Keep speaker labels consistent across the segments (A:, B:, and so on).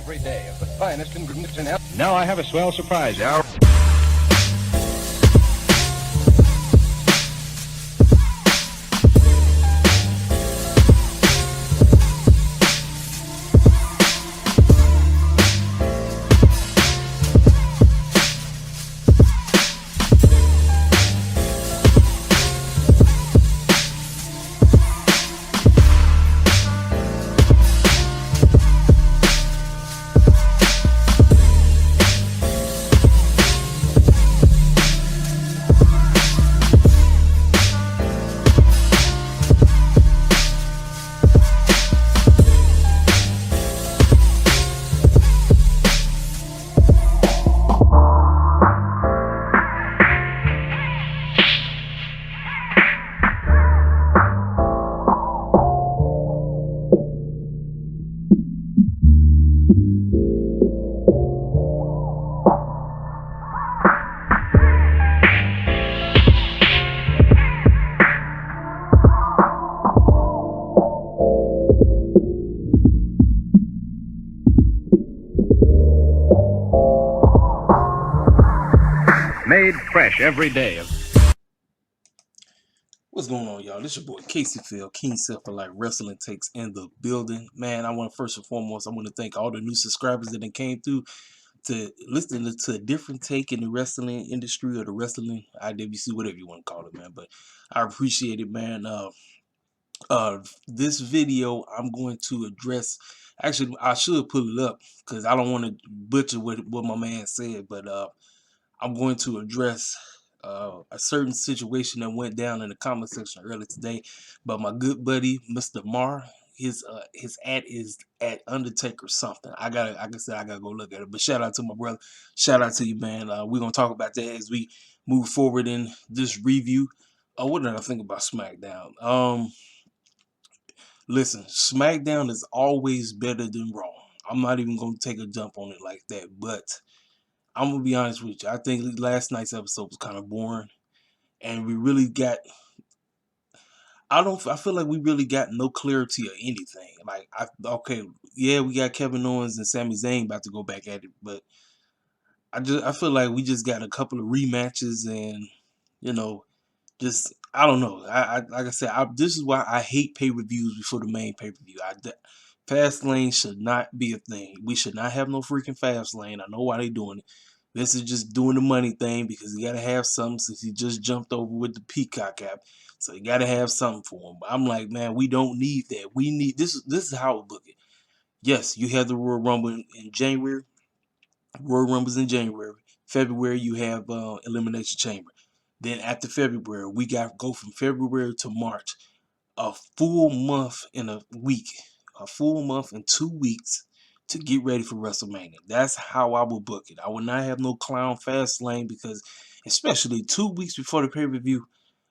A: every day of the finest ingredients in health. Now I have a swell surprise. Made fresh every day.
B: What's going on, y'all? This your boy Casey Phil, King Self for Like Wrestling Takes in the building. Man, I want to first and foremost, I want to thank all the new subscribers that came through to listen to a different take in the wrestling industry or the wrestling IWC, whatever you want to call it, man. But I appreciate it, man. This video I'm going to address. Actually, I should pull it up because I don't want to butcher what my man said, but I'm going to address a certain situation that went down in the comment section earlier today. But my good buddy, Mr. Mar, his ad is at Undertaker something. Like I said, I gotta go look at it. But shout out to my brother. Shout out to you, man. We're gonna talk about that as we move forward in this review. What did I think about SmackDown? Listen, SmackDown is always better than Raw. I'm not even gonna take a jump on it like that, but I'm gonna be honest with you. I think last night's episode was kind of boring, and we really got. I feel like we really got no clarity or anything. Like, yeah, we got Kevin Owens and Sami Zayn about to go back at it, but I feel like we just got a couple of rematches, and just I don't know. Like I said, this is why I hate pay-per-views before the main pay-per-view. Fastlane should not be a thing. We should not have no freaking Fastlane. I know why they doing it. This is just doing the money thing because he got to have something since he just jumped over with the Peacock app. So you got to have something for him. But I'm like, man, we don't need that. We need this. This is how we book it. Yes, you have the Royal Rumble in January. Royal Rumble's in January. February, you have Elimination Chamber. Then after February, we got go from February to March. A full month in a week. A full month in 2 weeks to get ready for WrestleMania. That's how I will book it. I will not have no clown fast lane because especially 2 weeks before the pay-per-view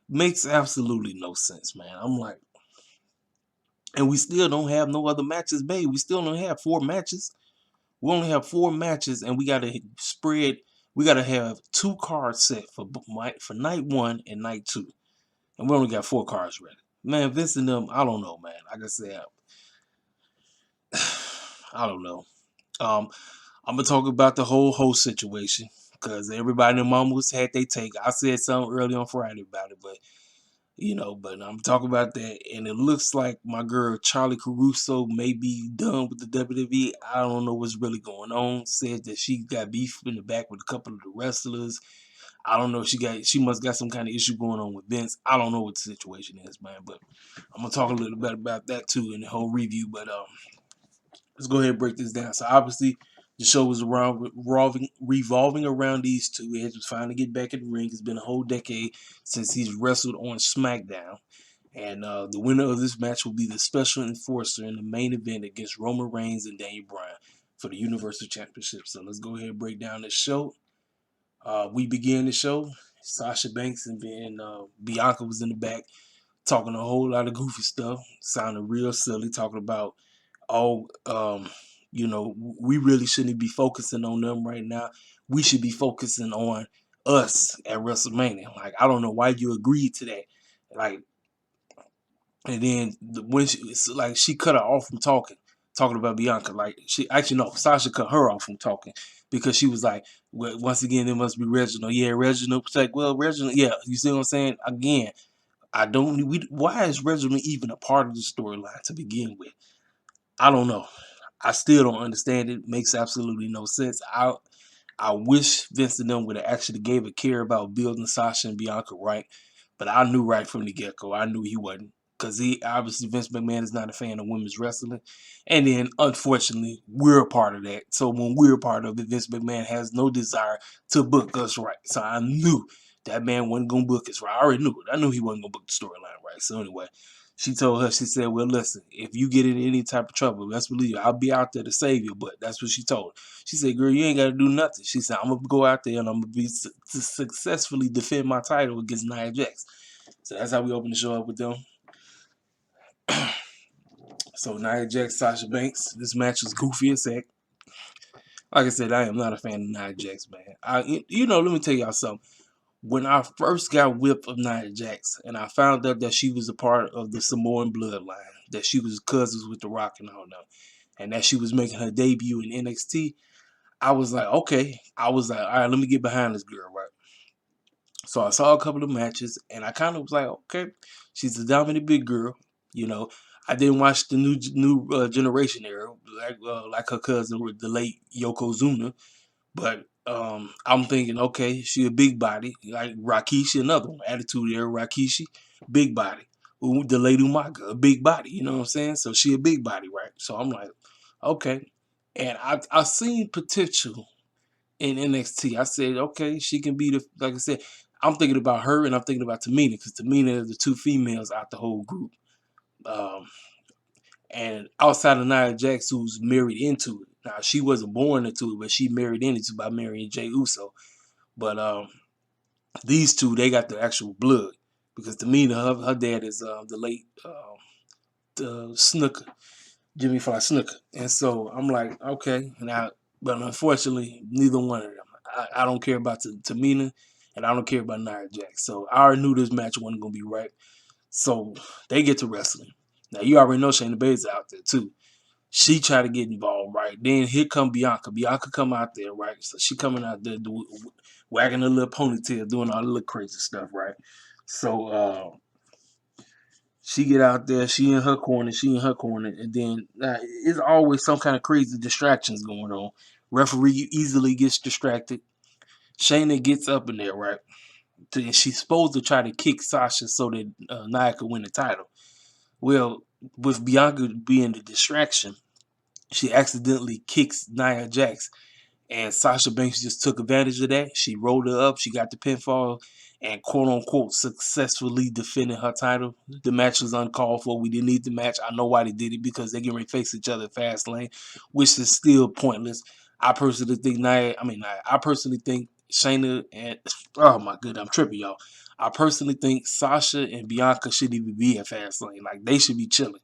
B: makes absolutely no sense, man. I'm like, and we still don't have no other matches made. We still don't have 4 matches. We only have 4 matches, and we got to spread. We got to have 2 cards set for night 1 and night 2. And we only got 4 cards ready. Man, Vince and them, I don't know, man. Like I said, I don't know. I'm gonna talk about the whole situation because everybody in Mamas had their take. I said something early on Friday about it, but I'm talking about that, and it looks like my girl Charly Caruso may be done with the WWE. I don't know what's really going on. Said that she got beef in the back with a couple of the wrestlers. I don't know if she must got some kind of issue going on with Vince. I don't know what the situation is, man. But I'm gonna talk a little bit about that too in the whole review. But let's go ahead and break this down. So obviously the show was revolving around these two. Edge was finally get back in the ring. It's been a whole decade since he's wrestled on SmackDown. And the winner of this match will be the special enforcer in the main event against Roman Reigns and Daniel Bryan for the Universal Championship. So let's go ahead and break down this show. We began the show. Sasha Banks and Bianca was in the back talking a whole lot of goofy stuff. Sounded real silly, talking about, we really shouldn't be focusing on them right now. We should be focusing on us at WrestleMania. Like, I don't know why you agreed to that. Like, and then when she cut her off from talking. talking about Bianca. Like, she actually, no, Sasha cut her off from talking because she was like, well, once again, it must be Reginald. Yeah, Reginald. It's like, well, Reginald, yeah, you see what I'm saying? Again, why is Reginald even a part of the storyline to begin with? I don't know. I still don't understand it. Makes absolutely no sense. I wish Vince and them would have actually gave a care about building Sasha and Bianca right, but I knew right from the get go. I knew he wasn't, because he obviously, Vince McMahon is not a fan of women's wrestling, and then unfortunately we're a part of that. So when we're a part of it, Vince McMahon has no desire to book us right. So I knew that man wasn't gonna book us right. I already knew it. I knew he wasn't gonna book the storyline right. So anyway, she told her, she said, well, listen, if you get in any type of trouble, let's believe you, I'll be out there to save you. But that's what she told her. She said, girl, you ain't got to do nothing. She said, I'm going to go out there and I'm going to successfully defend my title against Nia Jax. So that's how we open the show up with them. So Nia Jax, Sasha Banks. This match was goofy as heck. Like I said, I am not a fan of Nia Jax, man. Let me tell y'all something. When I first got whipped of Nia Jax and I found out that she was a part of the Samoan bloodline, that she was cousins with The Rock and all that, and that she was making her debut in NXT, I was like, okay. I was like, all right, let me get behind this girl, right? So I saw a couple of matches, and I kind of was like, okay, she's a dominant big girl. You know, I didn't watch the new generation era like her cousin with the late Yokozuna, but I'm thinking, okay, she a big body like Rikishi, another one, Attitude Era Rikishi, big body. The late Umaga, a big body. You know what I'm saying? So she a big body, right? So I'm like, okay, and I seen potential in NXT. I said, okay, she can be the, like I said, I'm thinking about her and I'm thinking about Tamina, because Tamina is the two females out the whole group. Um, and outside of Nia Jax, who's married into it. Now, she wasn't born into it, but she married into it by marrying Jey Uso. But these two, they got the actual blood. Because Tamina, her dad is the late Snooker, Jimmy Fly Snooker. And so I'm like, okay. But unfortunately, neither one of them. I don't care about Tamina, and I don't care about Nia Jax. So I already knew this match wasn't going to be right. So they get to wrestling. Now, you already know Shayna Baszler out there, too. She tried to get involved, right? Then here come Bianca. Bianca come out there, right? So she coming out there wagging her little ponytail, doing all the little crazy stuff, right? So she get out there, she in her corner, and then it's always some kind of crazy distractions going on. Referee easily gets distracted. Shayna gets up in there, right? And she's supposed to try to kick Sasha so that Nia could win the title. Well, with Bianca being the distraction, she accidentally kicks Nia Jax, and Sasha Banks just took advantage of that. She rolled her up, she got the pinfall, and quote unquote successfully defended her title. The match was uncalled for. We didn't need the match. I know why they did it, because they're going to face each other at Fastlane, which is still pointless. I personally think I personally think Shayna and, oh my goodness, I'm tripping, y'all. I personally think Sasha and Bianca shouldn't even be at Fastlane. Like, they should be chilling.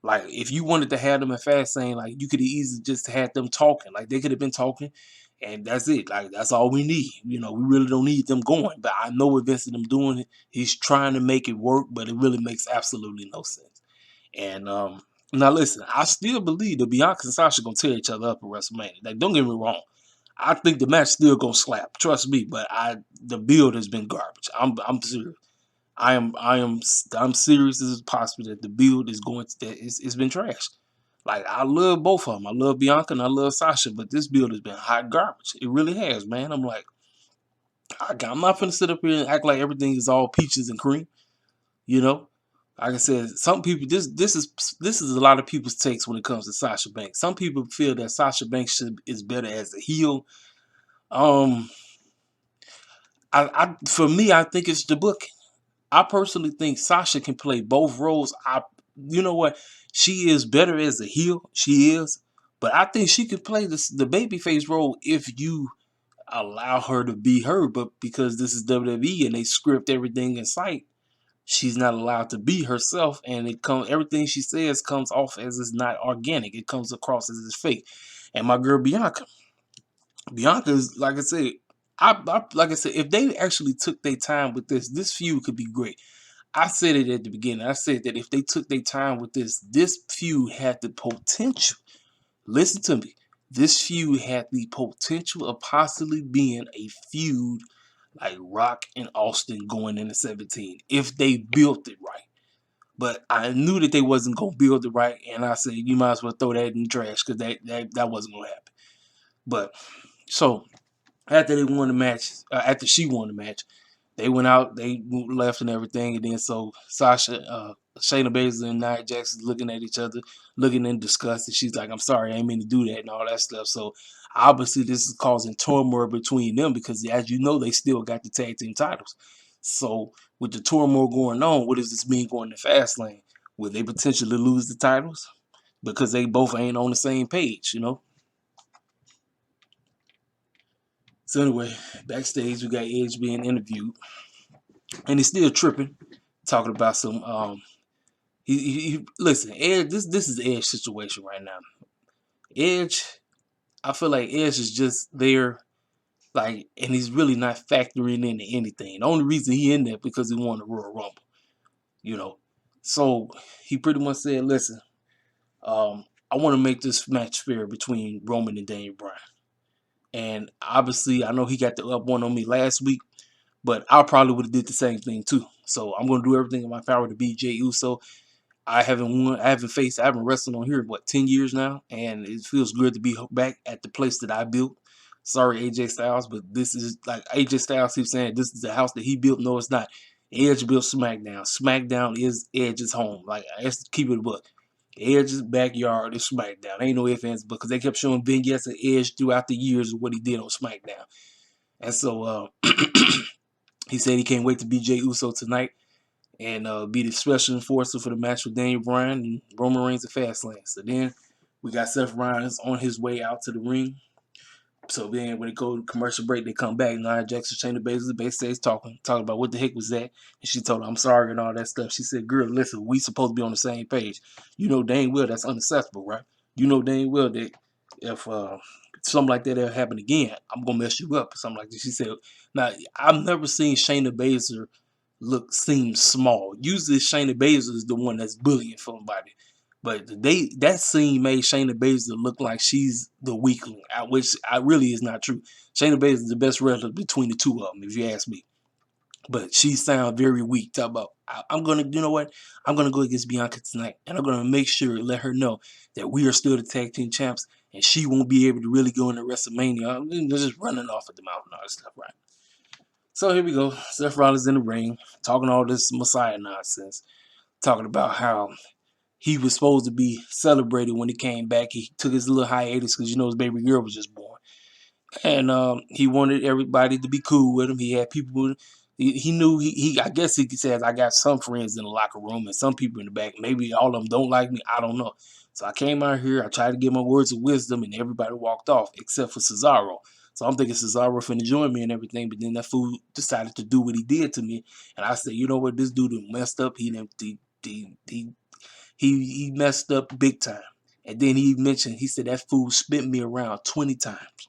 B: Like, if you wanted to have them at Fastlane, like, you could have easily just had them talking. Like, they could have been talking, and that's it. Like, that's all we need. We really don't need them going. But I know with Vince and them doing it, he's trying to make it work, but it really makes absolutely no sense. And now listen, I still believe that Bianca and Sasha gonna tear each other up at WrestleMania. Like, don't get me wrong. I think the match still gonna slap. Trust me. But the build has been garbage. I'm serious. I'm serious as possible that the build is going to that it's been trashed. Like, I love both of them. I love Bianca and I love Sasha, but this build has been hot garbage. It really has, man. I'm like, I'm not gonna sit up here and act like everything is all peaches and cream. You know, like I said, some people this is a lot of people's takes when it comes to Sasha Banks. Some people feel that Sasha Banks is better as a heel. Um, for me, I think it's the booking. I personally think Sasha can play both roles. You know what? She is better as a heel. She is. But I think she could play the babyface role if you allow her to be her. But because this is WWE and they script everything in sight, she's not allowed to be herself. And everything she says comes off as it's not organic. It comes across as it's fake. And my girl Bianca's, like I said, like I said, if they actually took their time with this feud could be great. I said it at the beginning. I said that if they took their time with this feud had the potential. Listen to me. This feud had the potential of possibly being a feud like Rock and Austin going into 17 if they built it right. But I knew that they wasn't gonna build it right, and I said you might as well throw that in the trash because that wasn't gonna happen. But so after they won the match, after she won the match, they went out, they left and everything, and then so Sasha, Shayna Baszler and Nia Jax is looking at each other, looking in disgust, and she's like, "I'm sorry, I ain't mean to do that," and all that stuff. So obviously this is causing turmoil between them because, as you know, they still got the tag team titles. So with the turmoil going on, what does this mean going to Fastlane? Will they potentially lose the titles because they both ain't on the same page? So anyway, backstage we got Edge being interviewed, and he's still tripping, talking about some he listen, Edge, this is Edge's situation right now. Edge, I feel like Edge is just there, like, and he's really not factoring into anything. The only reason he in there because he won the Royal Rumble, you know. So he pretty much said, listen, I want to make this match fair between Roman and Daniel Bryan. And obviously I know he got the up one on me last week, but I probably would have did the same thing too. So I'm gonna do everything in my power to beat Jey Uso. I haven't won. I haven't wrestled on here in 10 years now, and it feels good to be back at the place that I built. Sorry, AJ Styles, but this is like AJ Styles keeps saying this is the house that he built. No, it's not. Edge built SmackDown. SmackDown is Edge's home. Like, let's keep it a book. Edge's backyard is SmackDown. Ain't no ifs, ands, because they kept showing vignettes of Edge throughout the years of what he did on SmackDown. And so he said he can't wait to beat Jey Uso tonight and be the special enforcer for the match with Daniel Bryan and Roman Reigns at Fastlane. So then we got Seth Rollins on his way out to the ring. So then when they go to commercial break, they come back. Nia Jax and Shayna Baszler backstage talking about what the heck was that. And she told her, I'm sorry and all that stuff. She said, girl, listen, we supposed to be on the same page. You know dang well that's unacceptable, right? You know dang well that if something like that ever happen again, I'm going to mess you up or something like that. She said, now, I've never seen Shayna Baszler seem small. Usually Shayna Baszler is the one that's bullying somebody. But that scene made Shayna Baszler look like she's the weakling, which really is not true. Shayna Baszler is the best wrestler between the two of them, if you ask me. But she sounds very weak. Talk about, I'm gonna, you know what? I'm gonna go against Bianca tonight, and I'm gonna make sure let her know that we are still the tag team champs, and she won't be able to really go into WrestleMania. They're just running off at the mouth and all that stuff, right? So here we go. Seth Rollins in the ring, talking all this Messiah nonsense, talking about how he was supposed to be celebrated when he came back. He took his little hiatus because, his baby girl was just born. And he wanted everybody to be cool with him. He had people, he knew, I guess he says, I got some friends in the locker room and some people in the back. Maybe all of them don't like me. I don't know. So I came out here, I tried to give my words of wisdom, and everybody walked off except for Cesaro. So I'm thinking Cesaro finna join me and everything, but then that fool decided to do what he did to me. And I said, you know what, this dude messed up. He messed up big time. And then he mentioned, he said that fool spit me around 20 times.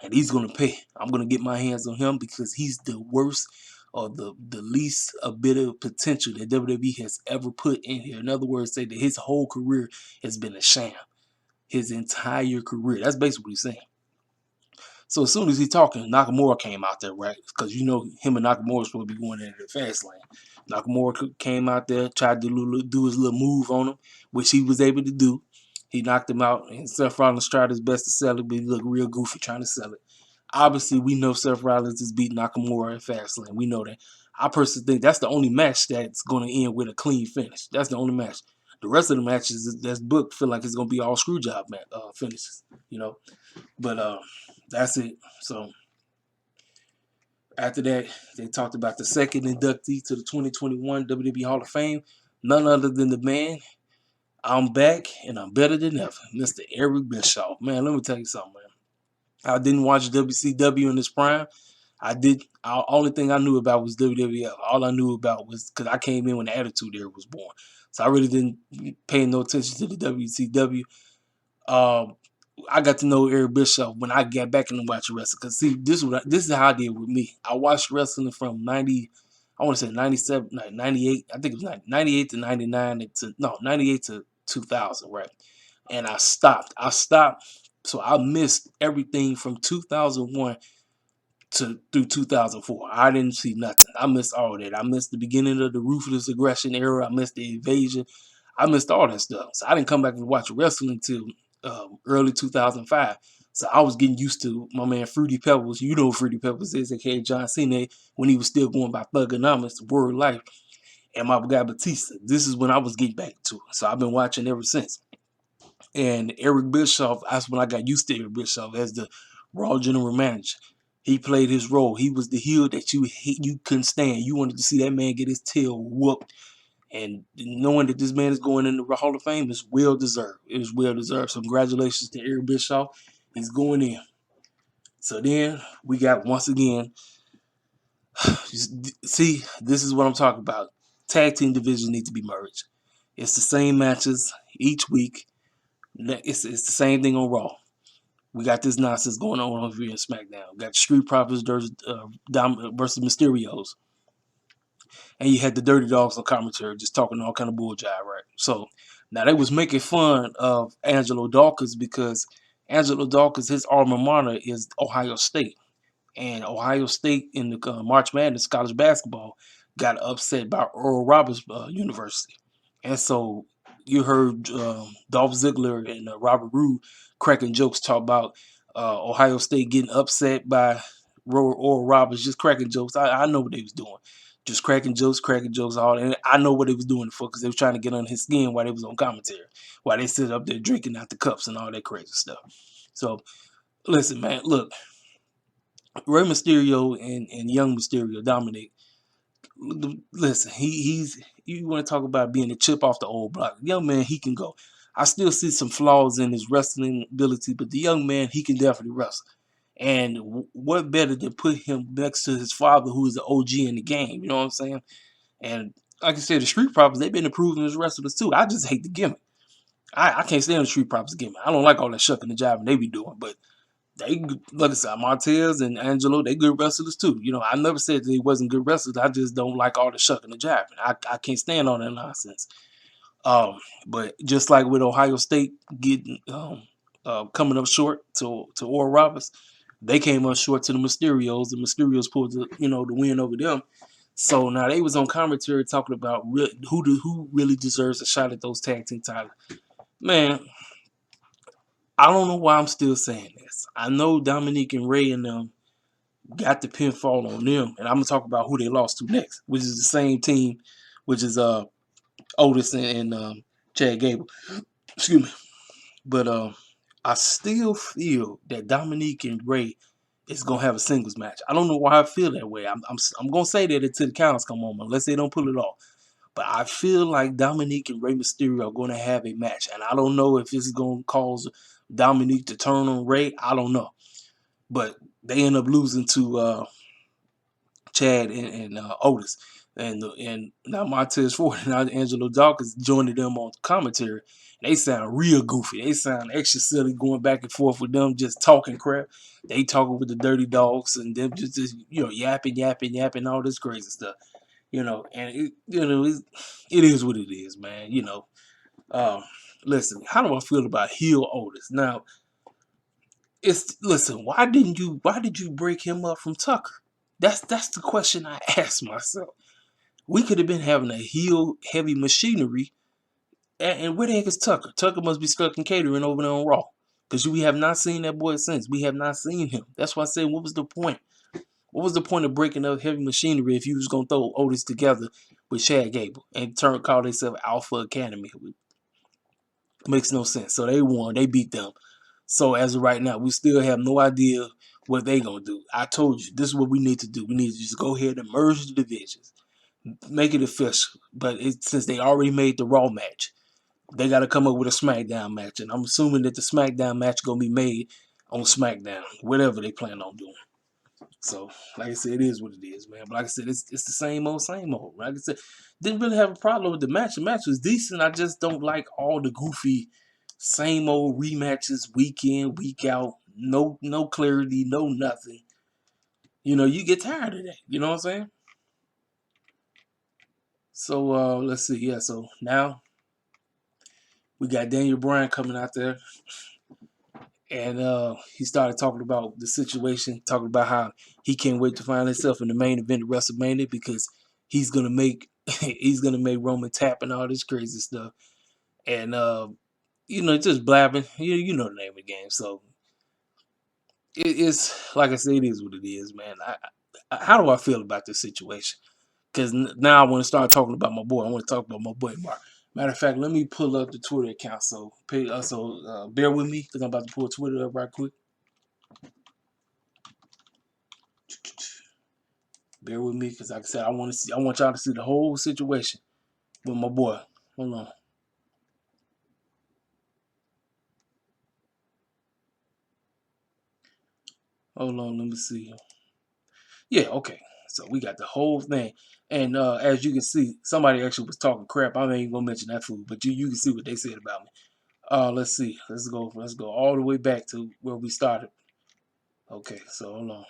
B: And he's going to pay. I'm going to get my hands on him because he's the worst or the least a bit of potential that WWE has ever put in here. In other words, say that his whole career has been a sham. His entire career. That's basically what he's saying. So as soon as he's talking, Nakamura came out there, right? Because him and Nakamura were supposed to be going into the Fastlane. Nakamura came out there, tried to do his little move on him, which he was able to do. He knocked him out, and Seth Rollins tried his best to sell it, but he looked real goofy trying to sell it. Obviously, we know Seth Rollins has beat Nakamura at Fastlane. We know that. I personally think that's the only match that's going to end with a clean finish. That's the only match. The rest of the matches that's booked feel like it's going to be all screw job finishes, But that's it. So after that, they talked about the second inductee to the 2021 WWE Hall of Fame. None other than the man. I'm back and I'm better than ever. Mr. Eric Bischoff. Man, let me tell you something, man. I didn't watch WCW in this prime. Only thing I knew about was WWF. All I knew about was because I came in when the Attitude Era was born. So I really didn't pay no attention to the WCW. I got to know Eric Bischoff when I got back into watching wrestling. Cause see, this is how I did with me. I watched wrestling from 90. I want to say 97, 98. I think it was 98 to 99 to no 98 to 2000, right? And I stopped. So I missed everything from 2001 to through 2004. I didn't see nothing. I missed all that. I missed the beginning of the ruthless aggression era. I missed the invasion. I missed all that stuff. So I didn't come back and watch wrestling until early 2005. So I was getting used to my man Fruity Pebbles. You know who Fruity Pebbles is, aka John Cena, when he was still going by Thugonomics, Word Life, and my guy Batista. This is when I was getting back to it. So I've been watching ever since. And Eric Bischoff, that's when I got used to Eric Bischoff as the Raw general manager. He played his role. He was the heel that you couldn't stand. You wanted to see that man get his tail whooped. And knowing that this man is going in the Hall of Fame is well deserved. It was well deserved. So congratulations to Eric Bischoff. He's going in. So then we got, once again, see, this is what I'm talking about. Tag team divisions need to be merged. It's the same matches each week. It's the same thing on Raw. We got this nonsense going on over here in SmackDown. We got Street Profits versus Mysterios. And you had the Dirty Dogs on commentary just talking all kind of bullshit, right? So now they was making fun of Angelo Dawkins because Angelo Dawkins, his alma mater is Ohio State. And Ohio State in the March Madness college basketball got upset by Oral Roberts University. And so you heard Dolph Ziggler and Robert Roode cracking jokes, talk about Ohio State getting upset by Oral Roberts, just cracking jokes. I know what they was doing. Just cracking jokes, all. And I know what they was doing it for, because they was trying to get on his skin while they was on commentary, while they sit up there drinking out the cups and all that crazy stuff. So, listen, man, look, Rey Mysterio and Young Mysterio, Dominic, listen, he's, you want to talk about being a chip off the old block. Young man, he can go. I still see some flaws in his wrestling ability, but the young man, he can definitely wrestle. And what better than put him next to his father, who is the OG in the game? You know what I'm saying? And like I said, the Street Profits, they've been improving as wrestlers too. I just hate the gimmick. I can't stand the Street Profits gimmick. I don't like all that shucking the job and they be doing, but they, like I said, Montez and Angelo, they good wrestlers too. You know, I never said they wasn't good wrestlers. I just don't like all the shucking the job. I can't stand all that nonsense. But just like with Ohio State getting coming up short to Oral Roberts, they came up short to the Mysterios. The Mysterios pulled the win over them. So now they was on commentary talking about who really deserves a shot at those tag team titles. Man, I don't know why I'm still saying this. I know Dominique and Ray and them got the pinfall on them, and I'm gonna talk about who they lost to next, which is the same team, which is Otis and Chad Gable. Excuse me. But I still feel that Dominique and Ray is gonna have a singles match. I don't know why I feel that way. I'm gonna say that until the counts come on, unless they don't pull it off. But I feel like Dominique and Rey Mysterio are gonna have a match, and I don't know if this is gonna cause Dominique to turn on Ray. I don't know, but they end up losing to Chad and Otis. And now Montez Ford and now Angelo Dawkins joining them on commentary. They sound real goofy. They sound extra silly going back and forth with them, just talking crap. They talking with the Dirty Dogs and them just yapping, all this crazy stuff. And it is what it is, man. Listen, how do I feel about heel Otis? Now, listen, why did you break him up from Tucker? That's the question I ask myself. We could have been having a heel heavy machinery, and where the heck is Tucker? Tucker must be stuck in catering over there on Raw, because we have not seen that boy since. We have not seen him. That's why I said, what was the point? What was the point of breaking up heavy machinery if you was gonna throw Otis together with Chad Gable and call themselves Alpha Academy? It makes no sense. So they won. They beat them. So as of right now, we still have no idea what they gonna do. I told you, this is what we need to do. We need to just go ahead and merge the divisions, make it official. But since they already made the Raw match, they got to come up with a SmackDown match, and I'm assuming that the SmackDown match gonna be made on SmackDown, whatever they plan on doing. So, like I said, it is what it is, man. But like I said, it's the same old, same old. Like I said, didn't really have a problem with the match. The match was decent. I just don't like all the goofy, same old rematches, week in, week out. No clarity, no nothing. You get tired of that. You know what I'm saying? So let's see. Yeah, so now we got Daniel Bryan coming out there, and he started talking about the situation, talking about how he can't wait to find himself in the main event of WrestleMania because he's gonna make he's gonna make Roman tap and all this crazy stuff. And just blabbing. You know the name of the game. So it's like I said, it is what it is, man. How do I feel about this situation? Because now I want to start talking about my boy. I want to talk about my boy Mark. Matter of fact, let me pull up the Twitter account. So bear with me because I'm about to pull Twitter up right quick. Bear with me because, like I said, I want y'all to see the whole situation with my boy. Hold on. Hold on, let me see. Yeah, okay. So we got the whole thing. And as you can see, somebody actually was talking crap. I ain't even gonna mention that food, but you can see what they said about me. Let's see. Let's go all the way back to where we started. Okay, so hold on.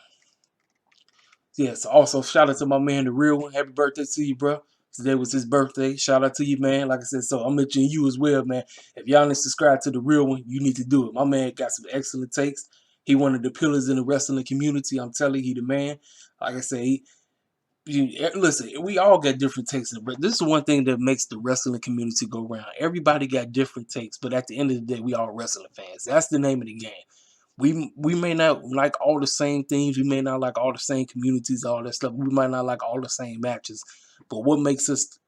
B: Yes, also shout out to my man, the real one. Happy birthday to you, bro. Today was his birthday. Shout out to you, man. Like I said, so I'm mentioning you as well, man. If y'all ain't subscribe to the real one, you need to do it. My man got some excellent takes. He one of the pillars in the wrestling community. I'm telling you, the man. Like I say, listen, we all got different takes, but this is one thing that makes the wrestling community go round. Everybody got different takes, but at the end of the day, we all wrestling fans. That's the name of the game. We may not like all the same things. We may not like all the same communities, all that stuff. We might not like all the same matches, but what makes us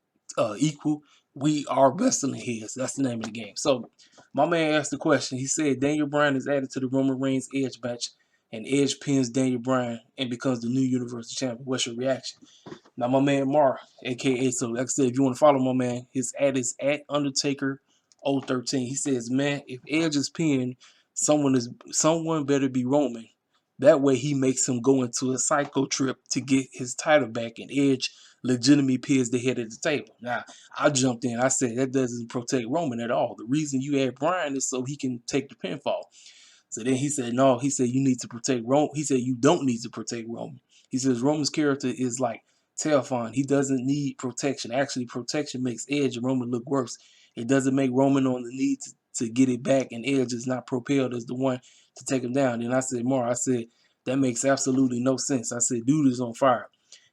B: equal? We are wrestling heads. That's the name of the game. So, my man asked the question. He said Daniel Bryan is added to the Roman Reigns Edge match, and Edge pins Daniel Bryan and becomes the new Universal Champion. What's your reaction? Now, my man Mar, aka, so like I said, if you want to follow my man, his ad is at Undertaker 013. He says, man, if Edge is pinned, someone better be Roman. That way he makes him go into a psycho trip to get his title back, and Edge legitimately pins the head of the table. Now, I jumped in. I said that doesn't protect Roman at all. The reason you add Bryan is so he can take the pinfall. So then he said, no, he said, you need to protect Rome. He said, you don't need to protect Roman. He says, Roman's character is like terrifying. He doesn't need protection. Actually, protection makes Edge and Roman look worse. It doesn't make Roman on the need to get it back, and Edge is not propelled as the one to take him down. Then I said, more, I said, that makes absolutely no sense. I said, dude is on fire.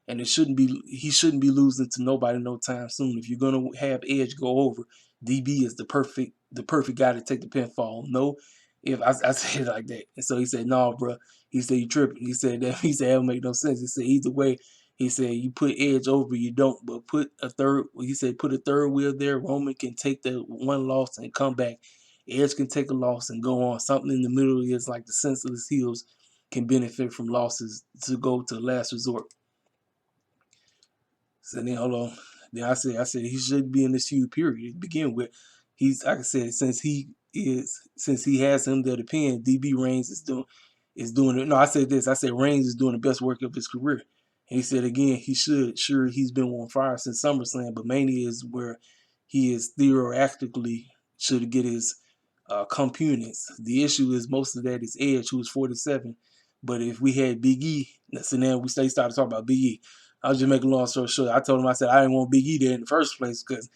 B: And he shouldn't be losing to nobody no time soon. If you're gonna have Edge go over, DB is the perfect guy to take the pinfall. No, if I said it like that. And so he said, no, bro. He said, you tripping. He said that that don't make no sense. He said, either way, he said, you put Edge over, you don't, but he said, put a third wheel there. Roman can take the one loss and come back. Edge can take a loss and go on. Something in the middle is like the senseless heels can benefit from losses to go to last resort. So then hold on. Then I said he should be in this feud period to begin with. He's like I said, since he has him there to pin, DB Reigns is doing it. No, I said this. I said Reigns is doing the best work of his career. And he said again, he should. Sure, he's been on fire since SummerSlam, but Mania is where he is theoretically should get his compunence. The issue is most of that is Edge, who is 47. But if we had Big E, so now we started talking about Big E. I was just making a long story short. I told him, I said, I didn't want Big E there in the first place because,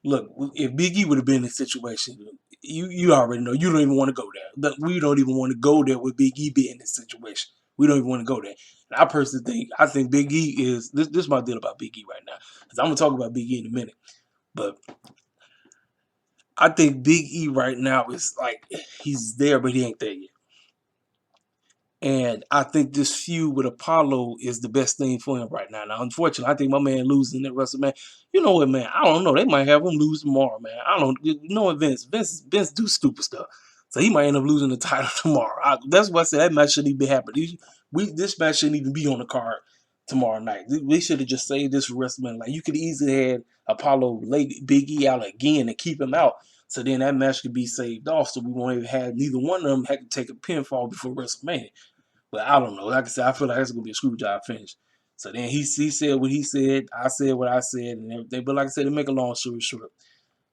B: look, if Big E would have been in this situation, you already know. You don't even want to go there. We don't even want to go there with Big E being in this situation. We don't even want to go there. And I personally think Big E is, this is my deal about Big E right now. Because I'm going to talk about Big E in a minute. But I think Big E right now is like, he's there, but he ain't there yet. And I think this feud with Apollo is the best thing for him right now. Now, unfortunately, I think my man losing at WrestleMania. You know what, man? I don't know. They might have him lose tomorrow, man. I don't. You know what, Vince? Vince do stupid stuff, so he might end up losing the title tomorrow. That's why I said that match shouldn't even be happening. This match shouldn't even be on the card tomorrow night. We should have just saved this for WrestleMania. Like you could easily have Apollo lay Big E out again and keep him out. So then that match could be saved off, so we won't even have neither one of them had to take a pinfall before WrestleMania. But I don't know. Like I said, I feel like it's gonna be a screw job finish. So then he said what he said. I said what I said, and everything. But like I said, to make a long story short,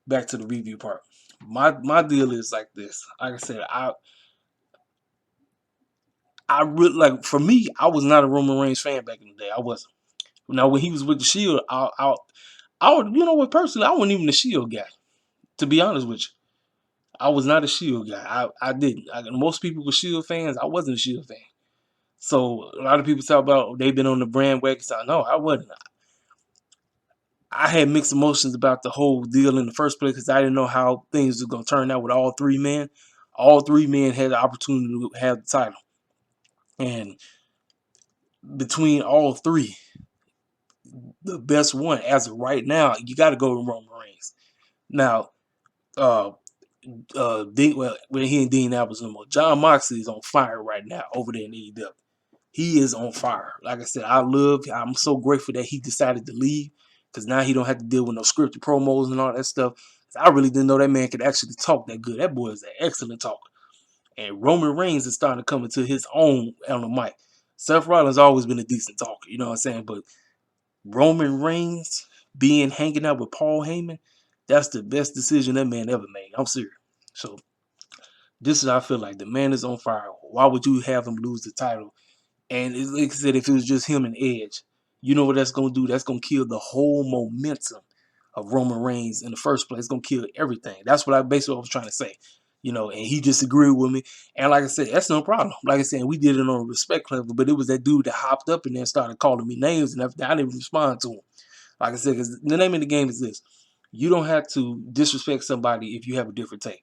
B: back to the review part. My deal is like this. Like I said, I really like for me. I was not a Roman Reigns fan back in the day. I wasn't. Now when he was with the Shield, You know what, personally, I wasn't even a Shield guy. To be honest with you, I was not a Shield guy. I didn't. Most people were Shield fans. I wasn't a Shield fan. So a lot of people talk about they've been on the bandwagon. So no, I wasn't. I had mixed emotions about the whole deal in the first place because I didn't know how things were going to turn out with all three men. All three men had the opportunity to have the title. And between all three, the best one as of right now, you got to go with Roman Reigns. Now, he ain't Dean Ambrose no more. John Moxley is on fire right now over there in AEW. He is on fire. Like I said, I'm so grateful that he decided to leave because now he don't have to deal with no scripted promos and all that stuff. I really didn't know that man could actually talk that good. That boy is an excellent talker. And Roman Reigns is starting to come into his own on the mic. Seth Rollins always been a decent talker, you know what I'm saying? But Roman Reigns hanging out with Paul Heyman, that's the best decision that man ever made. I'm serious. So this is how I feel like the man is on fire. Why would you have him lose the title? And like I said, if it was just him and Edge, you know what that's going to do? That's going to kill the whole momentum of Roman Reigns in the first place. It's going to kill everything. That's what I basically was trying to say. You know, and he disagreed with me. And like I said, that's no problem. Like I said, we did it on a respect level, but it was that dude that hopped up and then started calling me names and everything. I didn't respond to him. Like I said, because the name of the game is this. You don't have to disrespect somebody if you have a different take.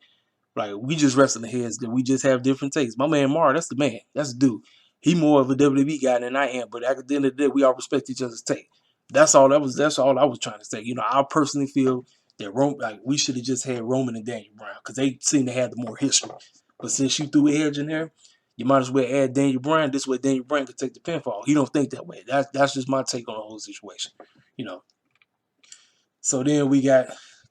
B: Like, we just wrestling heads that we just have different takes. My man Mar, that's the man. That's the dude. He more of a WWE guy than I am, but at the end of the day, we all respect each other's take. That's all I was trying to say. You know, I personally feel that we should have just had Roman and Daniel Bryan because they seem to have the more history. But since you threw Edge in there, you might as well add Daniel Bryan. This way Daniel Bryan could take the pinfall. He don't think that way. That's just my take on the whole situation. You know. So then we got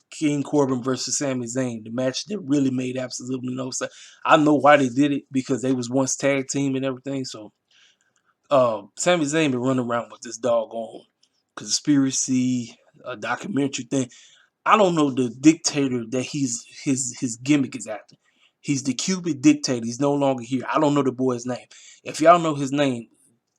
B: King Corbin versus Sami Zayn, the match that really made absolutely no sense. I know why they did it because they was once tag team and everything. So Sami Zayn been running around with this doggone conspiracy documentary thing. I don't know the dictator that his gimmick is after. He's the Cuban dictator. He's no longer here. I don't know the boy's name. If y'all know his name,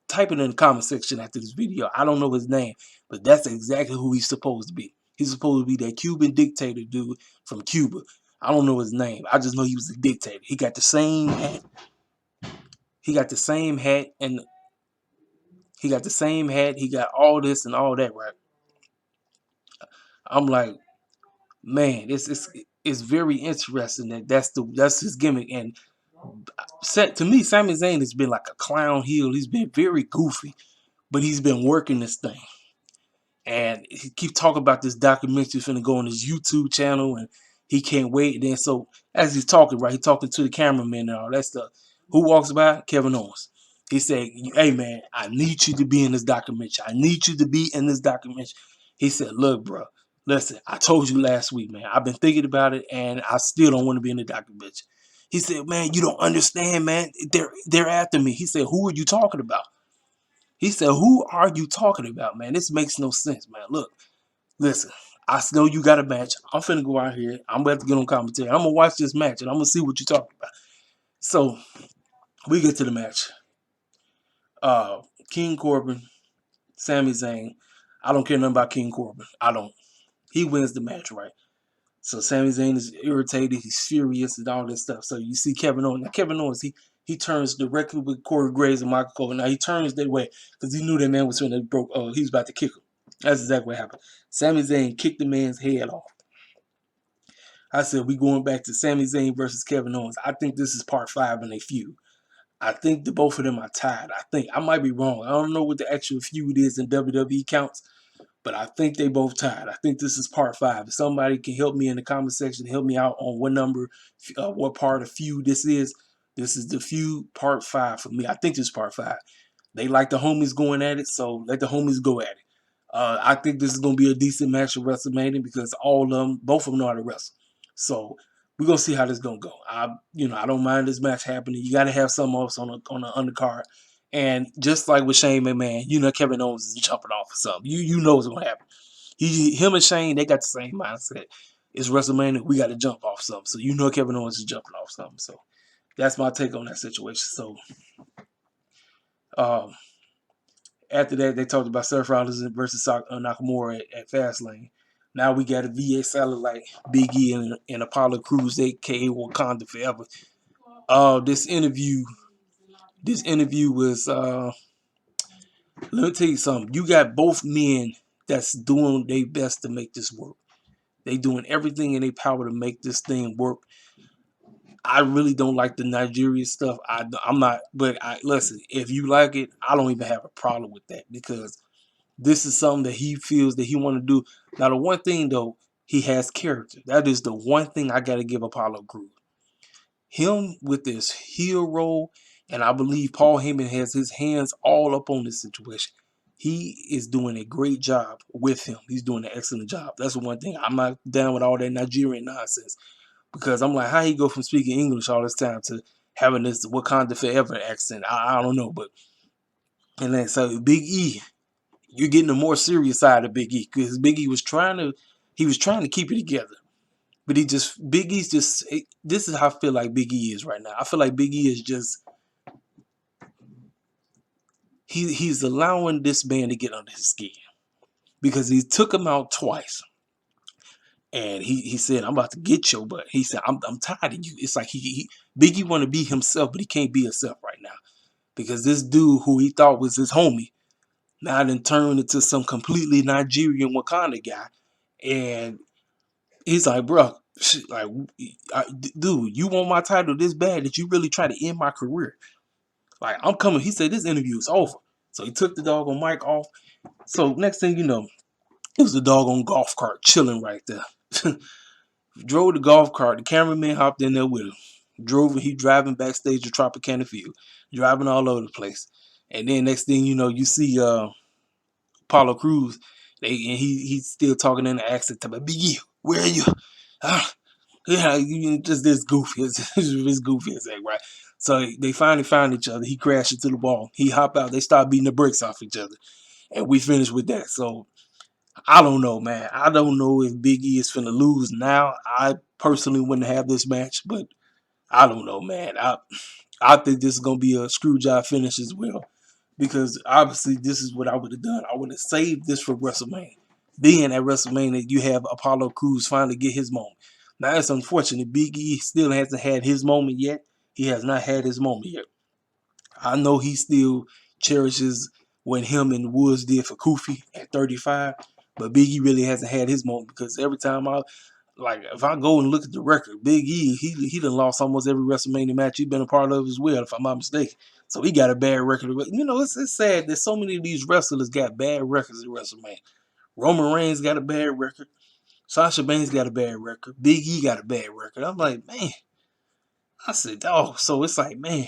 B: type it in the comment section after this video. I don't know his name, but that's exactly who he's supposed to be. He's supposed to be that Cuban dictator dude from Cuba. I don't know his name. I just know he was a dictator. He got the same hat. He got the same hat and he got the same hat. He got all this and all that, right? I'm like, man, it's very interesting that's his gimmick. And to me, Sami Zayn has been like a clown heel. He's been very goofy, but he's been working this thing. And he keeps talking about this documentary finna go on his YouTube channel, and he can't wait. And then so as he's talking, right, he's talking to the cameraman and all that stuff. Who walks by? Kevin Owens. He said, "Hey man, I need you to be in this documentary. I need you to be in this documentary." He said, "Look, bro, listen, I told you last week, man. I've been thinking about it, and I still don't want to be in the documentary." He said, "Man, you don't understand, man. They're after me." He said, "Who are you talking about?" He said, "Who are you talking about, man? This makes no sense, man. Look, listen, I know you got a match. I'm finna go out here. I'm about to get on commentary. I'm gonna watch this match and I'm gonna see what you're talking about." So we get to the match. King Corbin, Sami Zayn. I don't care nothing about King Corbin. I don't. He wins the match, right? So Sami Zayn is irritated. He's furious and all this stuff. So you see Kevin Owens. Now Kevin Owens, he turns directly with Corey Graves and Michael Cole. Now he turns that way because he knew that man was when they broke. He was about to kick him. That's exactly what happened. Sami Zayn kicked the man's head off. I said we going back to Sami Zayn versus Kevin Owens. I think this is part 5 in a feud. I think the both of them are tied. I might be wrong. I don't know what the actual feud is in WWE counts, but I think they both tied. I think this is part 5. If somebody can help me in the comment section, help me out on what number, what part of feud this is. This is the feud part 5 for me. I think this is part 5. They like the homies going at it, so let the homies go at it. I think this is going to be a decent match at WrestleMania because both of them know how to wrestle. So we're going to see how this is going to go. I don't mind this match happening. You got to have something else on the undercard. And just like with Shane McMahon, Kevin Owens is jumping off of something. You know what's going to happen. Him and Shane, they got the same mindset. It's WrestleMania. We got to jump off something. So Kevin Owens is jumping off something. So that's my take on that situation. So After that, they talked about Seth Rollins versus Nakamura at Fastlane. Now we got a VA satellite, Big E and Apollo Crews, aka Wakanda Forever. This interview was let me tell you something. You got both men that's doing their best to make this work. They doing everything in their power to make this thing work. I really don't like the Nigeria stuff. I'm not, but listen. If you like it, I don't even have a problem with that because this is something that he feels that he want to do. Now, the one thing though, he has character. That is the one thing I got to give Apollo Crews. Him with this heel role, and I believe Paul Heyman has his hands all up on this situation. He is doing a great job with him. He's doing an excellent job. That's the one thing. I'm not down with all that Nigerian nonsense because I'm like, how he go from speaking English all this time to having this Wakanda Forever accent? I don't know, but and then so Big E, you're getting the more serious side of Big E because Big E was trying to keep it together. But Big E's just, this is how I feel like Big E is right now. I feel like Big E is just, he's allowing this man to get under his skin. Because he took him out twice. And he said, I'm about to get you, but he said, I'm tired of you. It's like Big E want to be himself, but he can't be himself right now. Because this dude who he thought was his homie, now then turned into some completely Nigerian Wakanda guy. And he's like, bro, like, dude, you want my title this bad that you really try to end my career? Like, I'm coming. He said this interview is over. So he took the doggone mic off. So next thing you know, it was the doggone golf cart chilling right there. Drove the golf cart. The cameraman hopped in there with him. He driving backstage to Tropicana Field, driving all over the place. And then next thing you know, you see Apollo Crews. He's still talking in the accent about Big E, where are you? Yeah, just this goofy, this goofy as heck, right? So they finally found each other. He crashed into the wall. He hopped out. They start beating the brakes off each other, and we finished with that. So I don't know, man. I don't know if Big E is finna lose now. I personally wouldn't have this match, but I don't know, man. I think this is gonna be a screw job finish as well. Because obviously this is what I would have done. I would have saved this for WrestleMania. Being at WrestleMania, you have Apollo Crews finally get his moment. Now it's unfortunate. Big E still hasn't had his moment yet. He has not had his moment yet. I know he still cherishes what him and Woods did for Kofi at 35, but Big E really hasn't had his moment because every time if I go and look at the record, Big E, he done lost almost every WrestleMania match he's been a part of as well, if I'm not mistaken. So he got a bad record. You know, it's sad that so many of these wrestlers got bad records at WrestleMania. Roman Reigns got a bad record. Sasha Banks got a bad record. Big E got a bad record. I'm like, man. I said, oh, so it's like, man,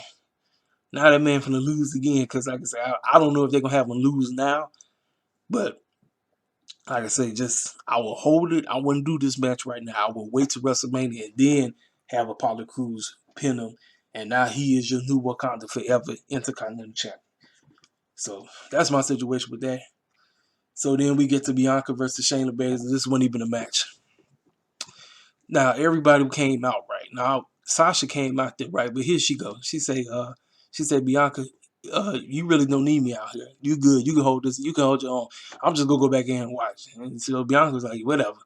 B: now that man finna lose again. Because like I said, I don't know if they're going to have him lose now. But like I say, I will hold it. I wouldn't do this match right now. I will wait to WrestleMania and then have Apollo Crews pin him. And now he is your new Wakanda Forever Intercontinental Champion. So that's my situation with that. So then we get to Bianca versus Shayna Baszler. This wasn't even a match. Now everybody came out right. Now Sasha came out there right, but here she goes. She said, Bianca, you really don't need me out here. You good. You can hold this. You can hold your own. I'm just gonna go back in and watch. And so Bianca was like, whatever.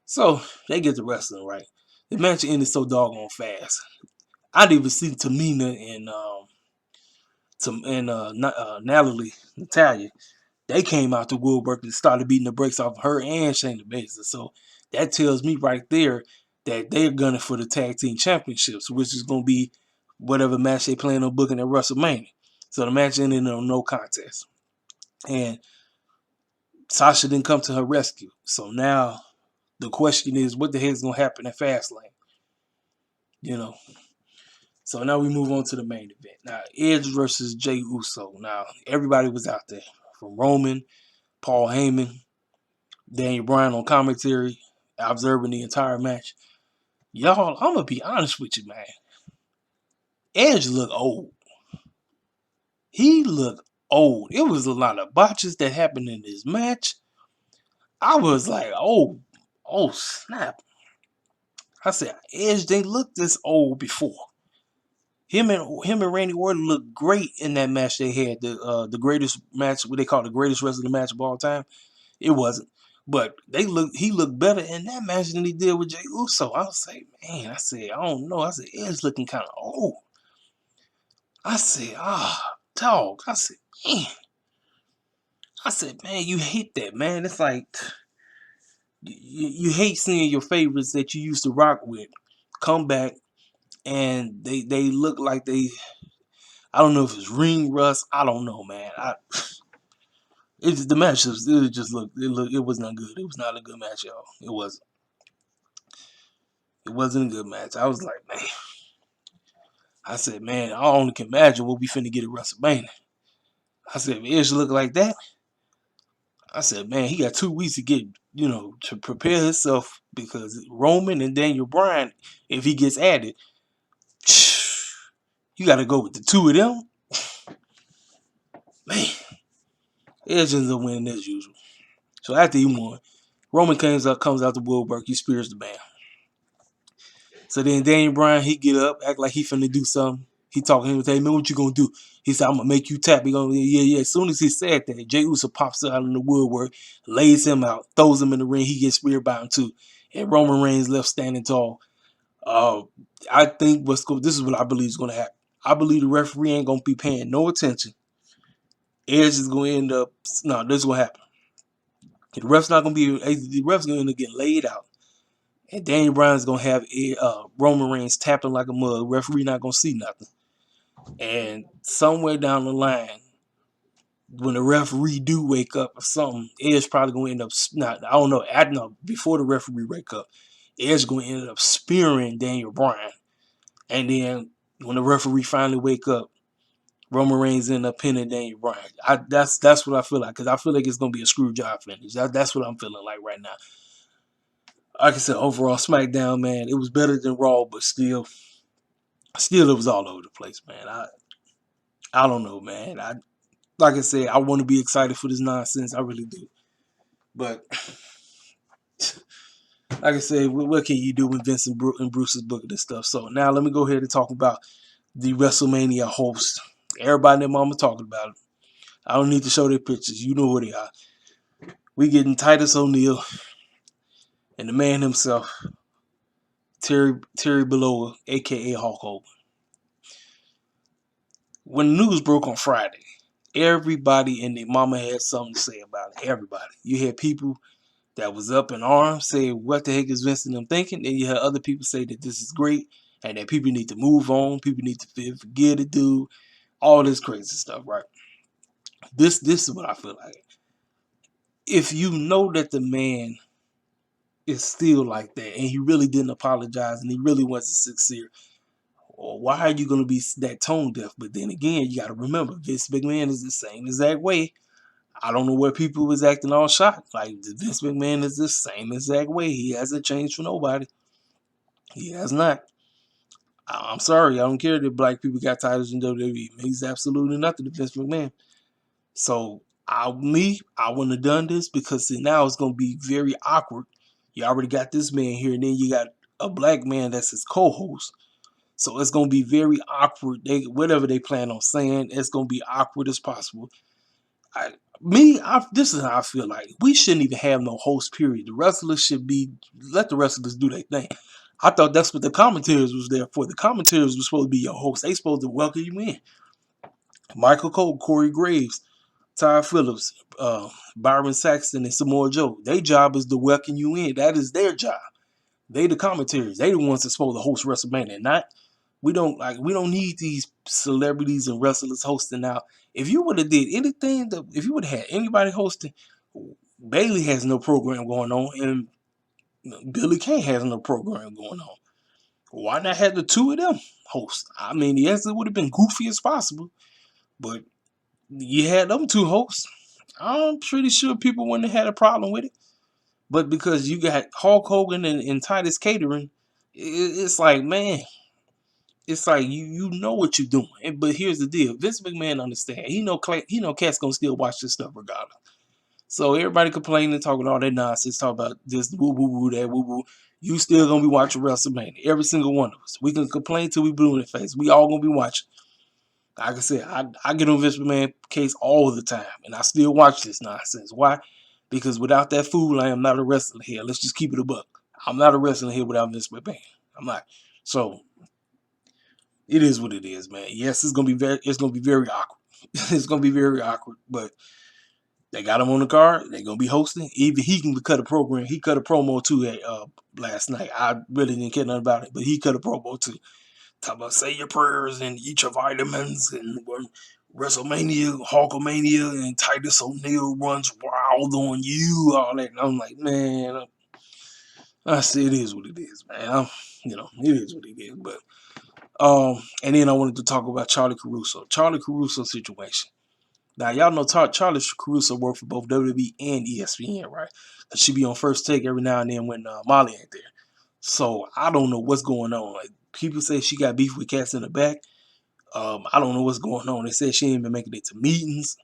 B: So they get the wrestling right. The match ended so doggone fast. I didn't even see Tamina and Natalia. They came out to woodwork and started beating the brakes off her and Shayna Baszler. So that tells me right there that they're gunning for the tag team championships, which is going to be whatever match they plan on booking at WrestleMania. So the match ended in no contest. And Sasha didn't come to her rescue. So now the question is, what the heck is going to happen at Fastlane? You know. So now we move on to the main event. Now, Edge versus Jey Uso. Now, everybody was out there. From Roman, Paul Heyman, Daniel Bryan on commentary, observing the entire match. Y'all, I'm going to be honest with you, man. Edge looked old. He looked old. It was a lot of botches that happened in this match. I was like, oh snap. I said, Edge didn't look this old before. Him and Randy Orton looked great in that match they had. The greatest match, what they call the greatest wrestling match of all time. It wasn't. But he looked better in that match than he did with Jey Uso. I was like, man, I don't know. I said, Edge looking kind of old. I said, dog. Man. I said, man, you hate that, man. It's like you hate seeing your favorites that you used to rock with come back and they look like I don't know if it's ring rust. I don't know, man. The match it was not good. It was not a good match, y'all. It wasn't a good match. I was like, man. I said, man, I only can imagine what we finna get at WrestleMania. I said, if Edge look like that, I said, man, he got 2 weeks to get, to prepare himself because Roman and Daniel Bryan, if he gets added, you got to go with the 2 of them. Man, Edge ends up winning as usual. So after he won, Roman comes out the woodwork, he spears the man. So then Daniel Bryan, he get up, act like he finna do something. He talking to him, hey, man, what you gonna do? He said, I'm gonna make you tap. He gonna, yeah. As soon as he said that, Jey Uso pops out in the woodwork, lays him out, throws him in the ring. He gets speared by him too. And Roman Reigns left standing tall. I think this is what I believe is gonna happen. I believe the referee ain't gonna be paying no attention. Edge is gonna end up. No, this is what happened. The ref's gonna end up getting laid out. And Daniel Bryan's gonna have Roman Reigns tapping like a mug. Referee not gonna see nothing. And somewhere down the line, when the referee do wake up or something, Edge probably gonna end up I don't know. Before the referee wake up, Edge gonna end up spearing Daniel Bryan. And then when the referee finally wake up, Roman Reigns end up pinning Daniel Bryan. That's what I feel like, because I feel like it's gonna be a screw job finish. That's what I'm feeling like right now. Like I said, overall SmackDown, man, it was better than Raw, but still it was all over the place, man. I don't know, man. Like I said, I want to be excited for this nonsense. I really do. But like I said, what can you do when Vince and Bruce is booking this stuff? So now let me go ahead and talk about the WrestleMania host. Everybody and their mama talking about it. I don't need to show their pictures. You know who they are. We getting Titus O'Neil and the man himself, Terry Bollea, a.k.a. Hulk Hogan. When the news broke on Friday, everybody and their mama had something to say about it. Everybody. You had people that was up in arms saying, what the heck is Vince and them thinking? And you had other people say that this is great and that people need to move on. People need to forget it, dude. All this crazy stuff, right? This is what I feel like. If you know that the man is still like that and he really didn't apologize and he really wasn't sincere, why are you going to be that tone deaf? But then again, you got to remember, Vince McMahon is the same exact way. I don't know where people was acting all shocked. Like, Vince McMahon is the same exact way. He hasn't changed for nobody. He has not. I'm sorry. I don't care that black people got titles in WWE. It means absolutely nothing to Vince McMahon. So, I wouldn't have done this because see, now it's going to be very awkward. You already got this man here, and then you got a black man that's his co-host. So it's going to be very awkward. Whatever they plan on saying, it's going to be awkward as possible. This is how I feel like. We shouldn't even have no host, period. The wrestlers let the wrestlers do their thing. I thought that's what the commentators was there for. The commentators were supposed to be your host. They supposed to welcome you in. Michael Cole, Corey Graves, Ty Phillips, Byron Saxton, and Samoa Joe. Their job is to welcome you in. That is their job. They the commentators. They the ones that's supposed to host WrestleMania. We don't need these celebrities and wrestlers hosting out. If you would have did anything, if you would have had anybody hosting, Bailey has no program going on, and Billy Kay has no program going on. Why not have the 2 of them host? I mean, yes, it would have been goofy as possible, but you had them 2 hosts. I'm pretty sure people wouldn't have had a problem with it. But because you got Hulk Hogan and Titus catering, it's like, man, it's like you know what you're doing. But here's the deal: Vince McMahon understand. He know cats gonna still watch this stuff regardless. So everybody complaining, talking all that nonsense, talk about this woo woo woo, that woo woo. You still gonna be watching WrestleMania. Every single one of us. We can complain till we blue in the face. We all gonna be watching. Like I said, I get on Vince McMahon case all the time, and I still watch this nonsense. Why? Because without that fool, I am not a wrestler here. Let's just keep it a buck. I'm not a wrestler here without Vince McMahon. I'm not. So it is what it is, man. Yes, it's gonna be very awkward. It's gonna be very awkward, but they got him on the card. They're gonna be hosting. Even he can cut a program. He cut a promo too last night. I really didn't care nothing about it, but he cut a promo too. Talk about say your prayers and eat your vitamins and WrestleMania, Hulkamania, and Titus O'Neil runs wild on you. All that. And I'm like, man, I say it is what it is, man. It is what it is. But and then I wanted to talk about Charly Caruso. Charly Caruso situation. Now y'all know Charly Caruso worked for both WWE and ESPN, right? She be on First Take every now and then when Molly ain't there. So I don't know what's going on. Like, people say she got beef with cats in the back. I don't know what's going on. They said she ain't been making it to meetings.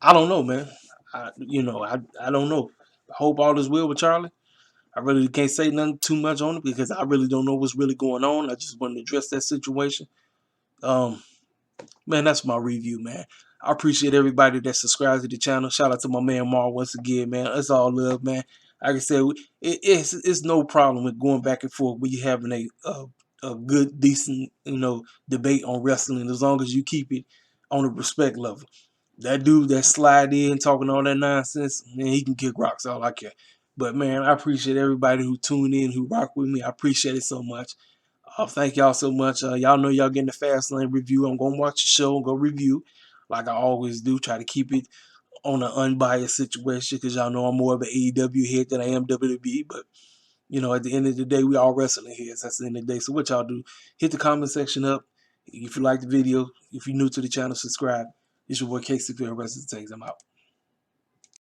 B: I don't know, man. I don't know. I hope all is well with Charly. I really can't say nothing too much on it because I really don't know what's really going on. I just wanted to address that situation. Man, that's my review, man. I appreciate everybody that subscribes to the channel. Shout out to my man Mar once again, man. It's all love, man. Like I said, it's no problem with going back and forth when you having a good, decent, debate on wrestling as long as you keep it on a respect level. That dude that slide in talking all that nonsense, man, he can kick rocks. All I care. But man, I appreciate everybody who tuned in, who rock with me. I appreciate it so much. Thank y'all so much. Y'all know y'all getting the Fastlane review. I'm going to watch the show and go review like I always do. Try to keep it on an unbiased situation because y'all know I'm more of an AEW head than I am WWE. But, at the end of the day, we all wrestling heads. That's the end of the day. So what y'all do, hit the comment section up. If you like the video, if you're new to the channel, subscribe. It's your boy KCP Wrestling Takes. I'm out.